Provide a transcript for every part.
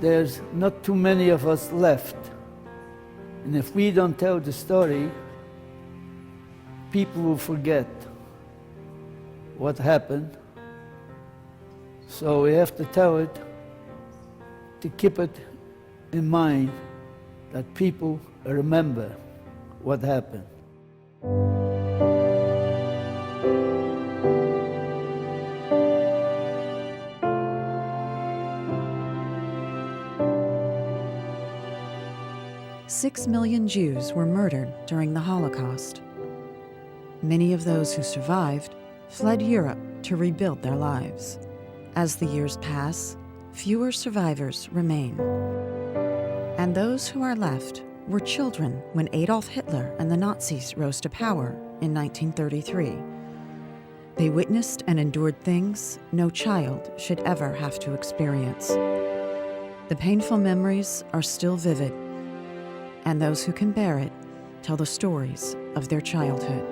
there's not too many of us left. And if we don't tell the story, people will forget what happened. So we have to tell it, to keep it in mind that people remember what happened. Six million Jews were murdered during the Holocaust. Many of those who survived fled Europe to rebuild their lives. As the years pass, fewer survivors remain. And those who are left were children when Adolf Hitler and the Nazis rose to power in 1933. They witnessed and endured things no child should ever have to experience. The painful memories are still vivid, and those who can bear it tell the stories of their childhood.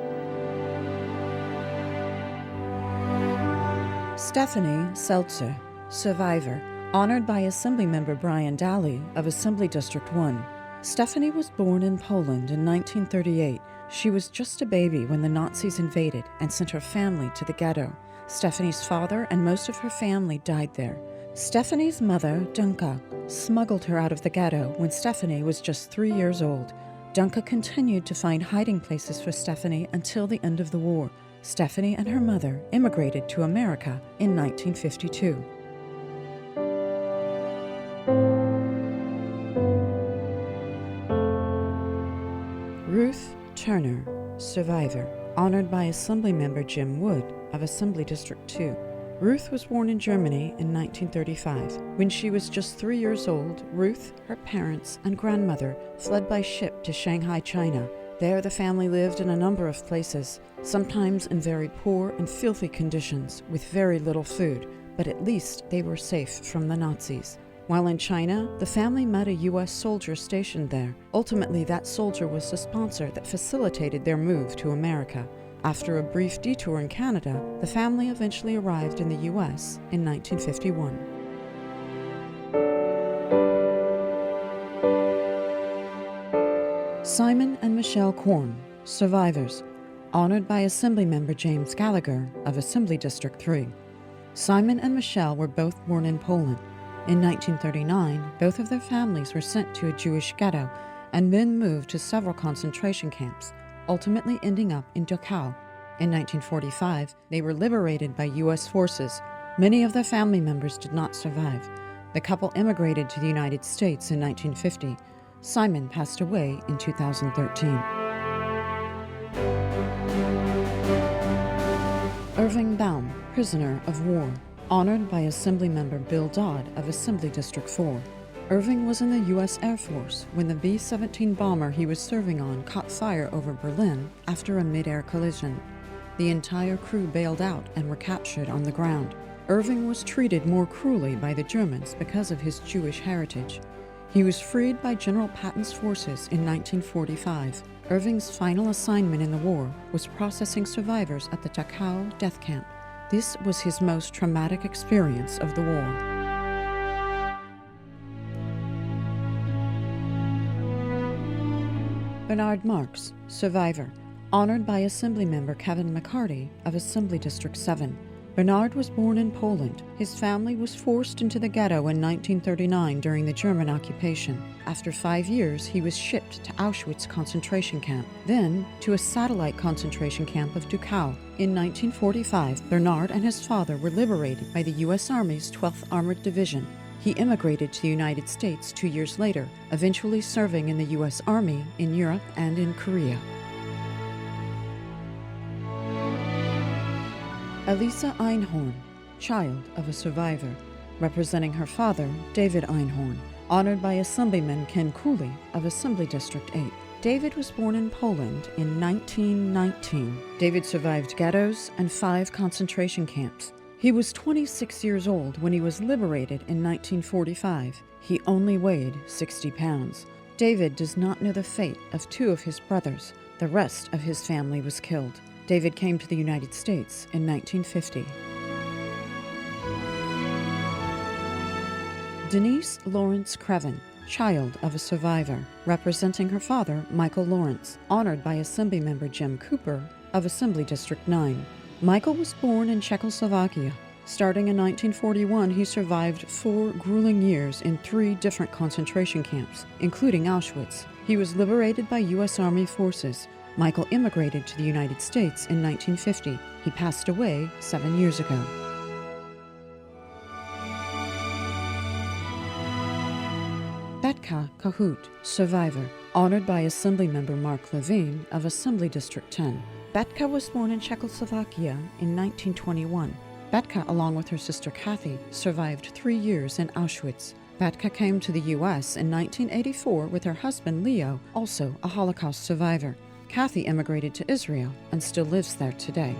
Stephanie Seltzer, survivor, honored by Assemblymember Brian Daly of Assembly District 1. Stephanie was born in Poland in 1938. She was just a baby when the Nazis invaded and sent her family to the ghetto. Stephanie's father and most of her family died there. Stephanie's mother, Dunka, smuggled her out of the ghetto when Stephanie was just 3 years old. Dunka continued to find hiding places for Stephanie until the end of the war. Stephanie and her mother immigrated to America in 1952. Ruth Turner, survivor, honored by Assemblymember Jim Wood of Assembly District 2. Ruth was born in Germany in 1935. When she was just 3 years old, Ruth, her parents, and grandmother fled by ship to Shanghai, China. There the family lived in a number of places, sometimes in very poor and filthy conditions, with very little food, but at least they were safe from the Nazis. While in China, the family met a U.S. soldier stationed there. Ultimately, that soldier was the sponsor that facilitated their move to America. After a brief detour in Canada, the family eventually arrived in the U.S. in 1951. Simon and Michelle Korn, survivors, honored by Assemblymember James Gallagher of Assembly District 3. Simon and Michelle were both born in Poland. In 1939, both of their families were sent to a Jewish ghetto and then moved to several concentration camps, ultimately ending up in Dachau. In 1945, they were liberated by U.S. forces. Many of their family members did not survive. The couple immigrated to the United States in 1950. Simon passed away in 2013. Irving Baum, prisoner of war, honored by Assemblymember Bill Dodd of Assembly District 4. Irving was in the U.S. Air Force when the B-17 bomber he was serving on caught fire over Berlin after a mid-air collision. The entire crew bailed out and were captured on the ground. Irving was treated more cruelly by the Germans because of his Jewish heritage. He was freed by General Patton's forces in 1945. Irving's final assignment in the war was processing survivors at the Dachau death camp. This was his most traumatic experience of the war. Bernard Marks, survivor, honored by Assemblymember Kevin McCarty of Assembly District 7. Bernard was born in Poland. His family was forced into the ghetto in 1939 during the German occupation. After 5 years, he was shipped to Auschwitz concentration camp, then to a satellite concentration camp of Dachau. In 1945, Bernard and his father were liberated by the U.S. Army's 12th Armored Division. He immigrated to the United States 2 years later, eventually serving in the U.S. Army in Europe and in Korea. Elisa Einhorn, child of a survivor, representing her father, David Einhorn, honored by Assemblyman Ken Cooley of Assembly District 8. David was born in Poland in 1919. David survived ghettos and 5 concentration camps. He was 26 years old when he was liberated in 1945. He only weighed 60 pounds. David does not know the fate of 2 of his brothers. The rest of his family was killed. David came to the United States in 1950. Denise Lawrence Creven, child of a survivor, representing her father, Michael Lawrence, honored by Assemblymember Jim Cooper of Assembly District 9. Michael was born in Czechoslovakia. Starting in 1941, he survived 4 grueling years in 3 different concentration camps, including Auschwitz. He was liberated by U.S. Army forces. Michael immigrated to the United States in 1950. He passed away 7 years ago. Betka Kahut, survivor, honored by Assemblymember Mark Levine of Assembly District 10. Betka was born in Czechoslovakia in 1921. Betka, along with her sister Kathy, survived 3 years in Auschwitz. Betka came to the U.S. in 1984 with her husband Leo, also a Holocaust survivor. Kathy immigrated to Israel and still lives there today.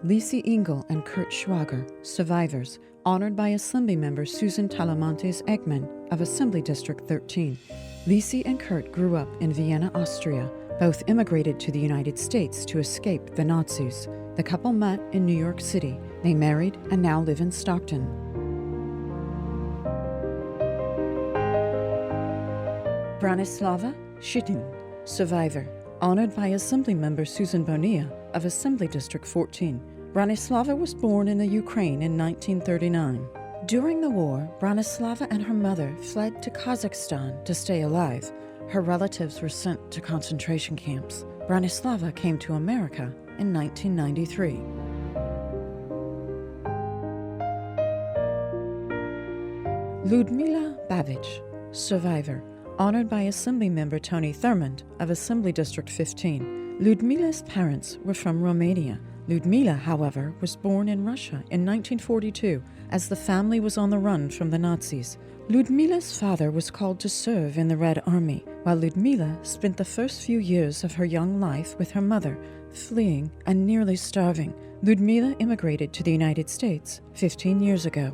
Lisi Engel and Kurt Schwager, survivors, honored by Assemblymember Susan Talamantes Eggman of Assembly District 13. Lisi and Kurt grew up in Vienna, Austria. Both immigrated to the United States to escape the Nazis. The couple met in New York City. They married and now live in Stockton. Branislava Shitin, survivor, honored by Assemblymember Susan Bonilla of Assembly District 14. Branislava was born in the Ukraine in 1939. During the war, Branislava and her mother fled to Kazakhstan to stay alive. Her relatives were sent to concentration camps. Branislava came to America in 1993. Ludmila Babic, survivor, honored by Assemblymember Tony Thurmond of Assembly District 15. Ludmila's parents were from Romania. Ludmila, however, was born in Russia in 1942 as the family was on the run from the Nazis. Ludmila's father was called to serve in the Red Army, while Ludmila spent the first few years of her young life with her mother, fleeing and nearly starving. Ludmila immigrated to the United States 15 years ago.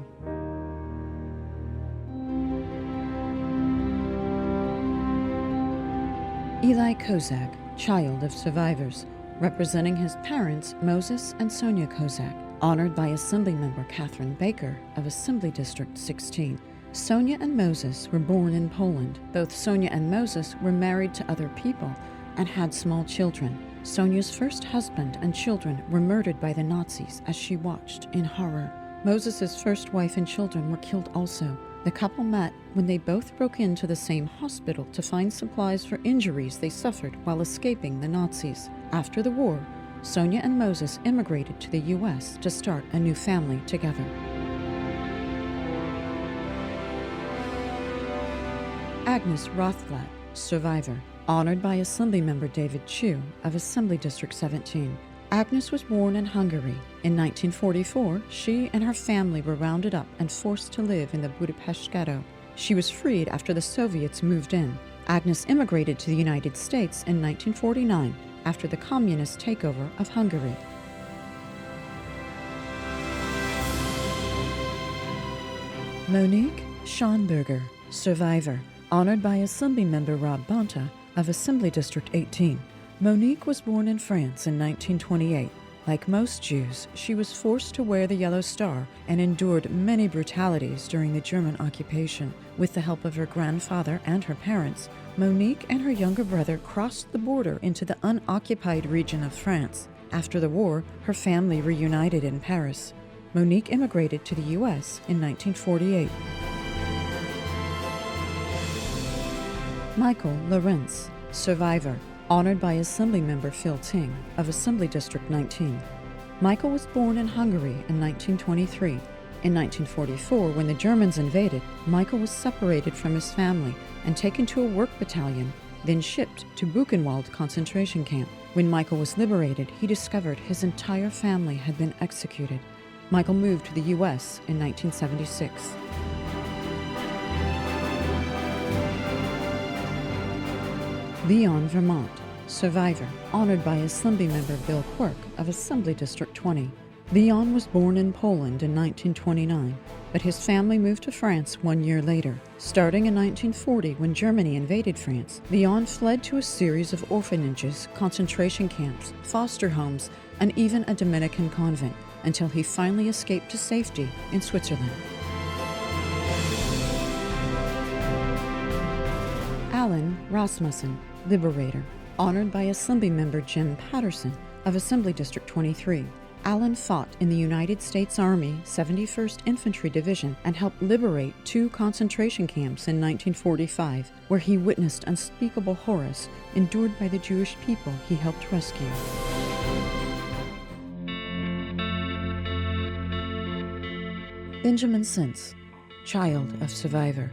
Eli Kozak, child of survivors, representing his parents Moses and Sonia Kozak, honored by Assemblymember Catherine Baker of Assembly District 16. Sonia and Moses were born in Poland. Both Sonia and Moses were married to other people and had small children. Sonia's first husband and children were murdered by the Nazis as she watched in horror. Moses' first wife and children were killed also. The couple met when they both broke into the same hospital to find supplies for injuries they suffered while escaping the Nazis. After the war, Sonia and Moses immigrated to the U.S. to start a new family together. Agnes Rothblatt, survivor, honored by Assemblymember David Chu of Assembly District 17. Agnes was born in Hungary. In 1944, she and her family were rounded up and forced to live in the Budapest ghetto. She was freed after the Soviets moved in. Agnes immigrated to the United States in 1949 after the communist takeover of Hungary. Monique Schonberger, survivor, honored by Assemblymember Rob Bonta of Assembly District 18. Monique was born in France in 1928. Like most Jews, she was forced to wear the yellow star and endured many brutalities during the German occupation. With the help of her grandfather and her parents, Monique and her younger brother crossed the border into the unoccupied region of France. After the war, her family reunited in Paris. Monique immigrated to the U.S. in 1948. Michael Lorenz, survivor, honored by Assemblymember Phil Ting of Assembly District 19. Michael was born in Hungary in 1923. In 1944, when the Germans invaded, Michael was separated from his family and taken to a work battalion, then shipped to Buchenwald concentration camp. When Michael was liberated, he discovered his entire family had been executed. Michael moved to the U.S. in 1976. Leon Vermont, survivor, honored by Assemblymember Bill Quirk of Assembly District 20. Leon was born in Poland in 1929, but his family moved to France 1 year later. Starting in 1940, when Germany invaded France, Leon fled to a series of orphanages, concentration camps, foster homes, and even a Dominican convent, until he finally escaped to safety in Switzerland. Alan Rasmussen, Liberator, honored by Assembly member Jim Patterson of Assembly District 23. Alan fought in the United States Army 71st Infantry Division and helped liberate 2 concentration camps in 1945, where he witnessed unspeakable horrors endured by the Jewish people he helped rescue. Benjamin Sins, child of survivor,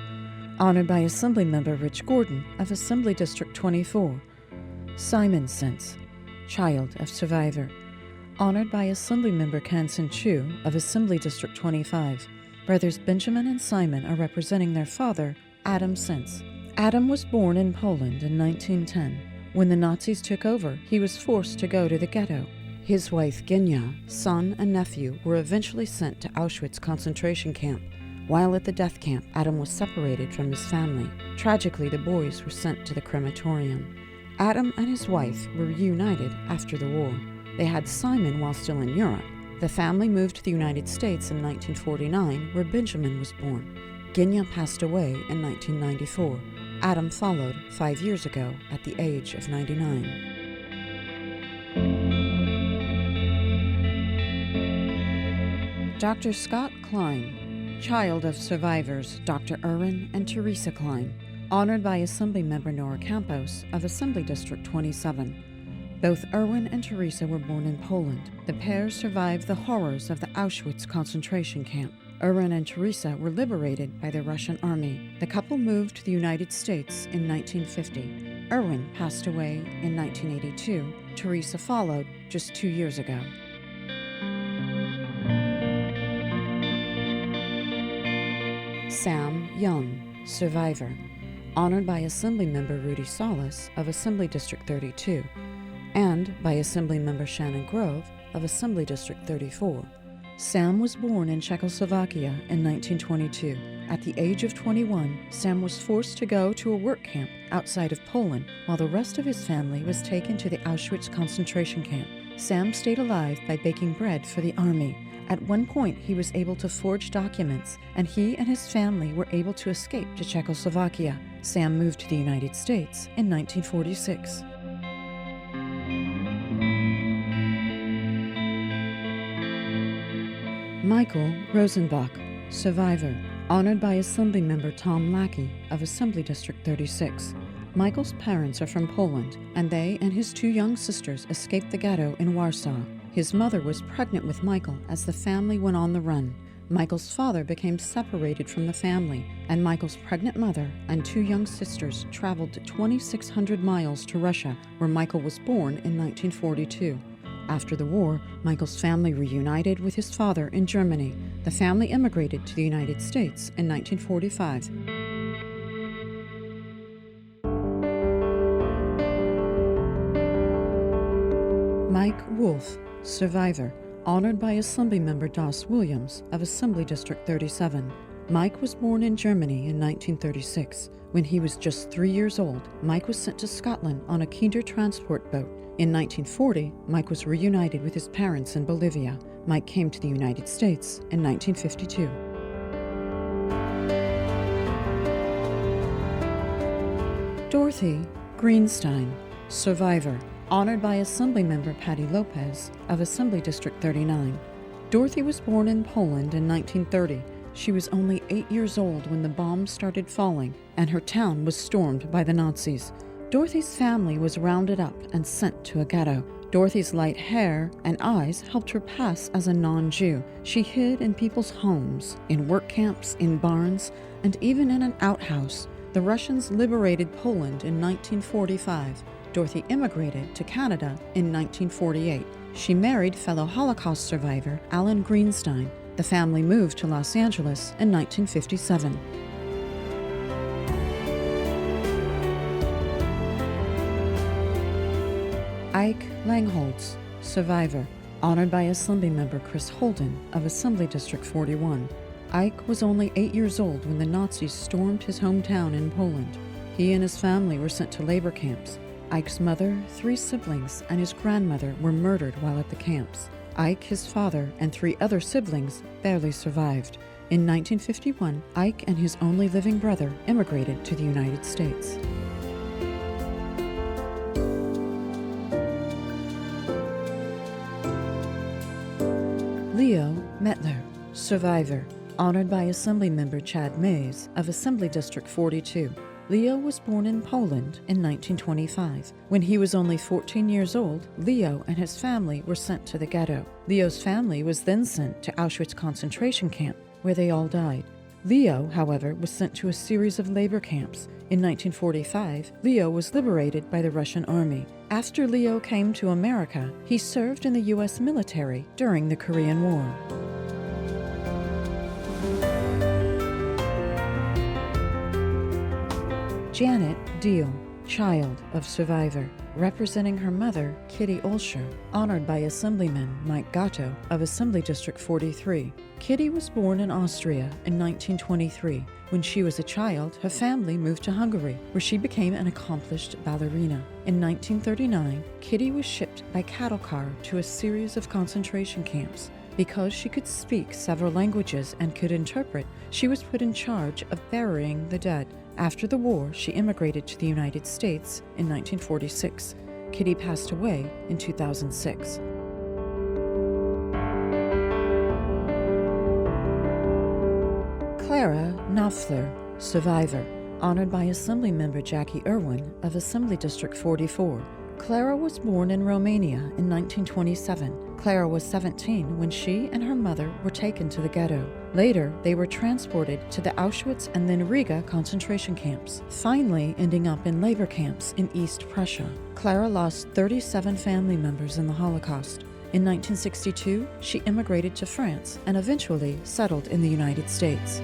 honored by Assemblymember Rich Gordon of Assembly District 24. Simon Sins, child of survivor, honored by Assemblymember Kansan Chu of Assembly District 25. Brothers Benjamin and Simon are representing their father, Adam Sins. Adam was born in Poland in 1910. When the Nazis took over, he was forced to go to the ghetto. His wife Genia, son and nephew were eventually sent to Auschwitz concentration camp. While at the death camp, Adam was separated from his family. Tragically, the boys were sent to the crematorium. Adam and his wife were reunited after the war. They had Simon while still in Europe. The family moved to the United States in 1949, where Benjamin was born. Genia passed away in 1994. Adam followed 5 years ago at the age of 99. Dr. Scott Klein, child of survivors Dr. Erwin and Teresa Klein, honored by Assemblymember Nora Campos of Assembly District 27. Both Erwin and Teresa were born in Poland. The pair survived the horrors of the Auschwitz concentration camp. Erwin and Teresa were liberated by the Russian army. The couple moved to the United States in 1950. Erwin passed away in 1982. Teresa followed just 2 years ago. Sam Young, survivor, honored by Assemblymember Rudy Salas of Assembly District 32 and by Assemblymember Shannon Grove of Assembly District 34. Sam was born in Czechoslovakia in 1922. At the age of 21, Sam was forced to go to a work camp outside of Poland, while the rest of his family was taken to the Auschwitz concentration camp. Sam stayed alive by baking bread for the army. At one point, he was able to forge documents, and he and his family were able to escape to Czechoslovakia. Sam moved to the United States in 1946. Michael Rosenbach, survivor, honored by Assemblymember Tom Lackey of Assembly District 36. Michael's parents are from Poland, and they and his 2 young sisters escaped the ghetto in Warsaw. His mother was pregnant with Michael as the family went on the run. Michael's father became separated from the family, and Michael's pregnant mother and 2 young sisters traveled 2,600 miles to Russia, where Michael was born in 1942. After the war, Michael's family reunited with his father in Germany. The family immigrated to the United States in 1945. Mike Wolf, survivor, honored by Assemblymember Doss Williams of Assembly District 37. Mike was born in Germany in 1936. When he was just 3 years old, Mike was sent to Scotland on a Kinder transport boat. In 1940, Mike was reunited with his parents in Bolivia. Mike came to the United States in 1952. Dorothy Greenstein, survivor, honored by Assemblymember Patty Lopez of Assembly District 39. Dorothy was born in Poland in 1930. She was only 8 years old when the bombs started falling and her town was stormed by the Nazis. Dorothy's family was rounded up and sent to a ghetto. Dorothy's light hair and eyes helped her pass as a non-Jew. She hid in people's homes, in work camps, in barns, and even in an outhouse. The Russians liberated Poland in 1945. Dorothy immigrated to Canada in 1948. She married fellow Holocaust survivor Alan Greenstein. The family moved to Los Angeles in 1957. Ike Langholtz, survivor, honored by Assemblymember Chris Holden of Assembly District 41. Ike was only 8 years old when the Nazis stormed his hometown in Poland. He and his family were sent to labor camps. Ike's mother, 3 siblings, and his grandmother were murdered while at the camps. Ike, his father, and 3 other siblings barely survived. In 1951, Ike and his only living brother immigrated to the United States. Leo Mettler, survivor, honored by Assemblymember Chad Mays of Assembly District 42. Leo was born in Poland in 1925. When he was only 14 years old, Leo and his family were sent to the ghetto. Leo's family was then sent to Auschwitz concentration camp, where they all died. Leo, however, was sent to a series of labor camps. In 1945, Leo was liberated by the Russian army. After Leo came to America, he served in the U.S. military during the Korean War. Janet Deal, child of survivor, representing her mother, Kitty Olsher, honored by Assemblyman Mike Gatto of Assembly District 43. Kitty was born in Austria in 1923. When she was a child, her family moved to Hungary, where she became an accomplished ballerina. In 1939, Kitty was shipped by cattle car to a series of concentration camps. Because she could speak several languages and could interpret, she was put in charge of burying the dead. After the war, she immigrated to the United States in 1946. Kitty passed away in 2006. Clara Knopfler, survivor, honored by Assemblymember Jackie Irwin of Assembly District 44. Clara was born in Romania in 1927. Clara was 17 when she and her mother were taken to the ghetto. Later, they were transported to the Auschwitz and then Riga concentration camps, finally ending up in labor camps in East Prussia. Clara lost 37 family members in the Holocaust. In 1962, she immigrated to France and eventually settled in the United States.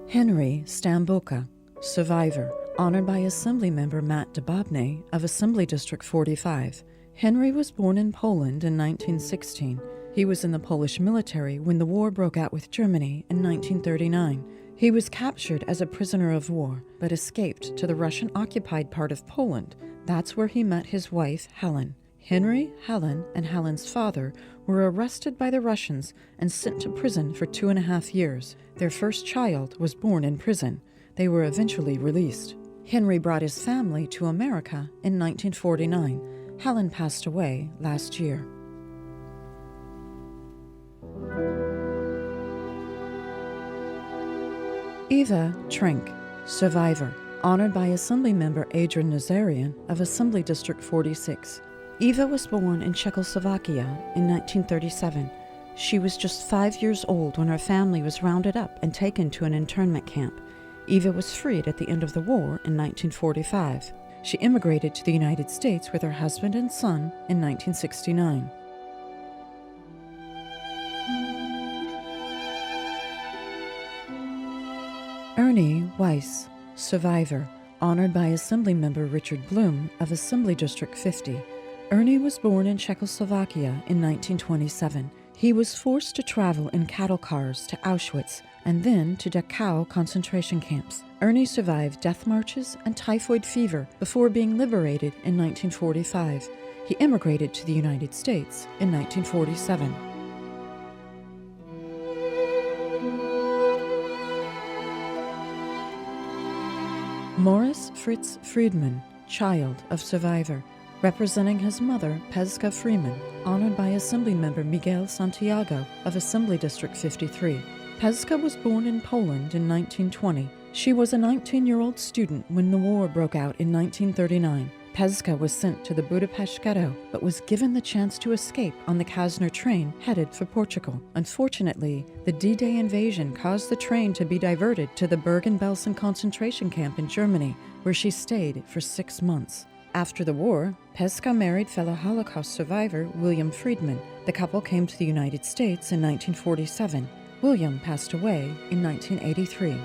Henry Stambuka, survivor, honored by Assemblymember Matt Dababneh of Assembly District 45. Henry was born in Poland in 1916. He was in the Polish military when the war broke out with Germany in 1939. He was captured as a prisoner of war, but escaped to the Russian-occupied part of Poland. That's where he met his wife, Helen. Henry, Helen, and Helen's father were arrested by the Russians and sent to prison for 2.5 years. Their first child was born in prison. They were eventually released. Henry brought his family to America in 1949. Helen passed away last year. Eva Trenk, survivor, honored by Assemblymember Adrian Nazarian of Assembly District 46. Eva was born in Czechoslovakia in 1937. She was just 5 years old when her family was rounded up and taken to an internment camp. Eva was freed at the end of the war in 1945. She immigrated to the United States with her husband and son in 1969. Ernie Weiss, survivor, honored by Assemblymember Richard Bloom of Assembly District 50. Ernie was born in Czechoslovakia in 1927. He was forced to travel in cattle cars to Auschwitz and then to Dachau concentration camps. Ernie survived death marches and typhoid fever before being liberated in 1945. He immigrated to the United States in 1947. Morris Fritz Friedman, child of survivor, representing his mother, Pezka Freeman, honored by Assemblymember Miguel Santiago of Assembly District 53. Pezka was born in Poland in 1920. She was a 19-year-old student when the war broke out in 1939. Pezka was sent to the Budapest ghetto, but was given the chance to escape on the Kazner train headed for Portugal. Unfortunately, the D-Day invasion caused the train to be diverted to the Bergen-Belsen concentration camp in Germany, where she stayed for 6 months. After the war, Pezka married fellow Holocaust survivor William Friedman. The couple came to the United States in 1947. William passed away in 1983.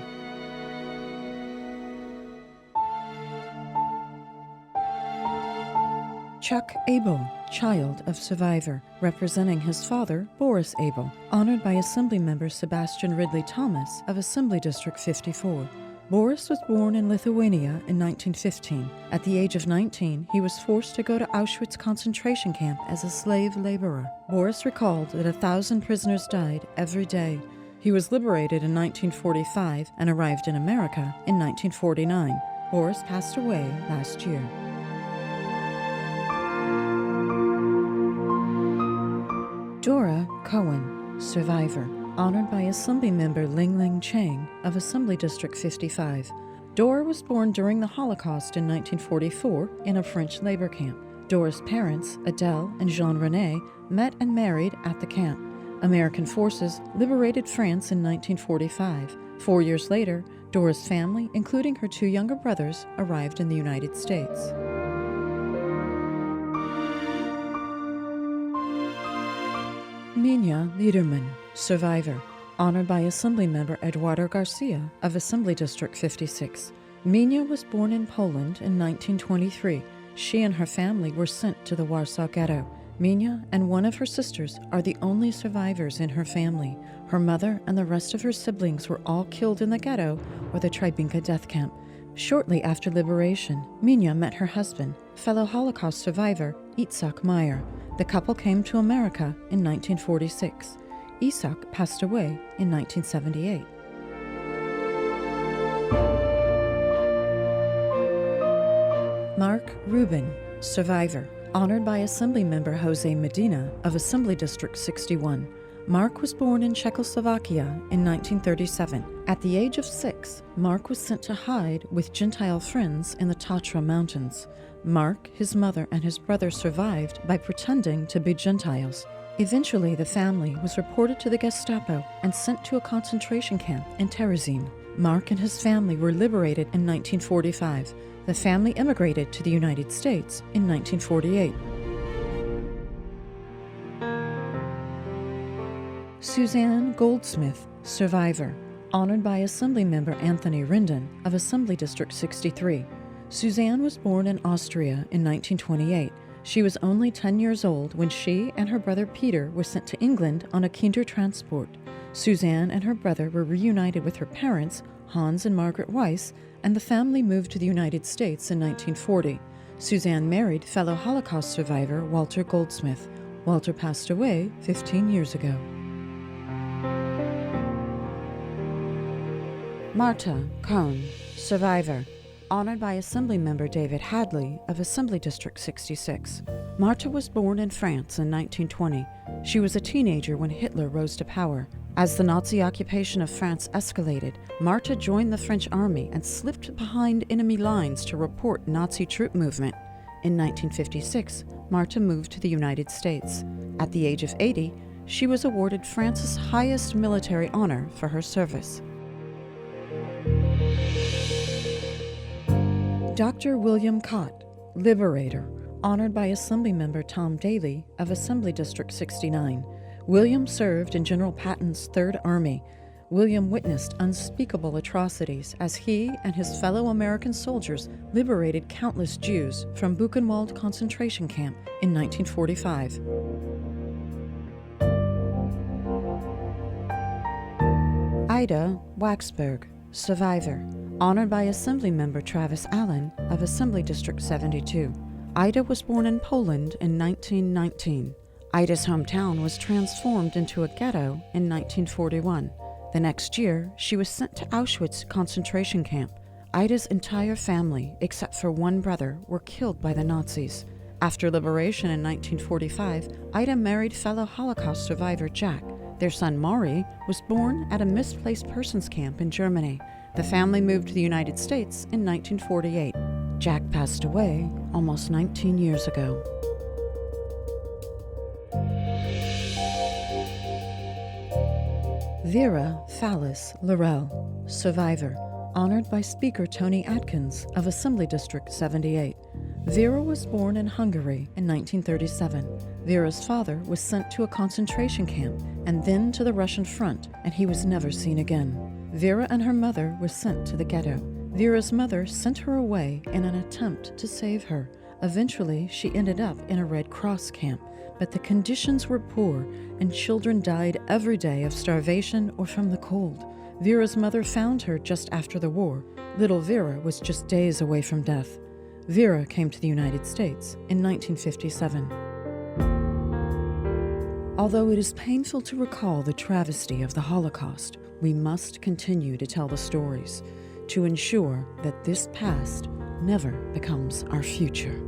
Chuck Abel, child of survivor, representing his father, Boris Abel, honored by Assemblymember Sebastian Ridley Thomas of Assembly District 54. Boris was born in Lithuania in 1915. At the age of 19, he was forced to go to Auschwitz concentration camp as a slave laborer. Boris recalled that 1,000 prisoners died every day. He was liberated in 1945 and arrived in America in 1949. Boris passed away last year. Dora Cohen, survivor, honored by Assemblymember Ling Ling Chang of Assembly District 55. Dora was born during the Holocaust in 1944 in a French labor camp. Dora's parents, Adele and Jean-René, met and married at the camp. American forces liberated France in 1945. 4 years later, Dora's family, including her 2 younger brothers, arrived in the United States. Mina Liederman, survivor, honored by Assemblymember Eduardo Garcia of Assembly District 56. Mina was born in Poland in 1923. She and her family were sent to the Warsaw Ghetto. Mina and one of her sisters are the only survivors in her family. Her mother and the rest of her siblings were all killed in the ghetto or the Treblinka death camp. Shortly after liberation, Mina met her husband, fellow Holocaust survivor Itzhak Meyer. The couple came to America in 1946. Itzhak passed away in 1978. Mark Rubin, survivor, honored by Assemblymember Jose Medina of Assembly District 61. Mark was born in Czechoslovakia in 1937. At the age of 6, Mark was sent to hide with Gentile friends in the Tatra Mountains. Mark, his mother, and his brother survived by pretending to be Gentiles. Eventually, the family was reported to the Gestapo and sent to a concentration camp in Terezin. Mark and his family were liberated in 1945. The family immigrated to the United States in 1948. Suzanne Goldsmith, survivor, honored by Assemblymember Anthony Rinden of Assembly District 63. Suzanne was born in Austria in 1928. She was only 10 years old when she and her brother Peter were sent to England on a Kindertransport. Suzanne and her brother were reunited with her parents, Hans and Margaret Weiss, and the family moved to the United States in 1940. Suzanne married fellow Holocaust survivor Walter Goldsmith. Walter passed away 15 years ago. Marta Cohn, survivor, honored by Assemblymember David Hadley of Assembly District 66. Marta was born in France in 1920. She was a teenager when Hitler rose to power. As the Nazi occupation of France escalated, Marta joined the French army and slipped behind enemy lines to report Nazi troop movement. In 1956, Marta moved to the United States. At the age of 80, she was awarded France's highest military honor for her service. Dr. William Cott, liberator, honored by Assemblymember Tom Daly of Assembly District 69. William served in General Patton's Third Army. William witnessed unspeakable atrocities as he and his fellow American soldiers liberated countless Jews from Buchenwald concentration camp in 1945. Ida Waxberg, survivor, honored by Assemblymember Travis Allen of Assembly District 72. Ida was born in Poland in 1919. Ida's hometown was transformed into a ghetto in 1941. The next year, she was sent to Auschwitz concentration camp. Ida's entire family, except for one brother, were killed by the Nazis. After liberation in 1945, Ida married fellow Holocaust survivor Jack. Their son Maury was born at a misplaced persons camp in Germany. The family moved to the United States in 1948. Jack passed away almost 19 years ago. Vera Fallis Laurel, survivor, honored by Speaker Tony Atkins of Assembly District 78. Vera was born in Hungary in 1937. Vera's father was sent to a concentration camp and then to the Russian front, and he was never seen again. Vera and her mother were sent to the ghetto. Vera's mother sent her away in an attempt to save her. Eventually, she ended up in a Red Cross camp, but the conditions were poor and children died every day of starvation or from the cold. Vera's mother found her just after the war. Little Vera was just days away from death. Vera came to the United States in 1957. Although it is painful to recall the travesty of the Holocaust, we must continue to tell the stories to ensure that this past never becomes our future.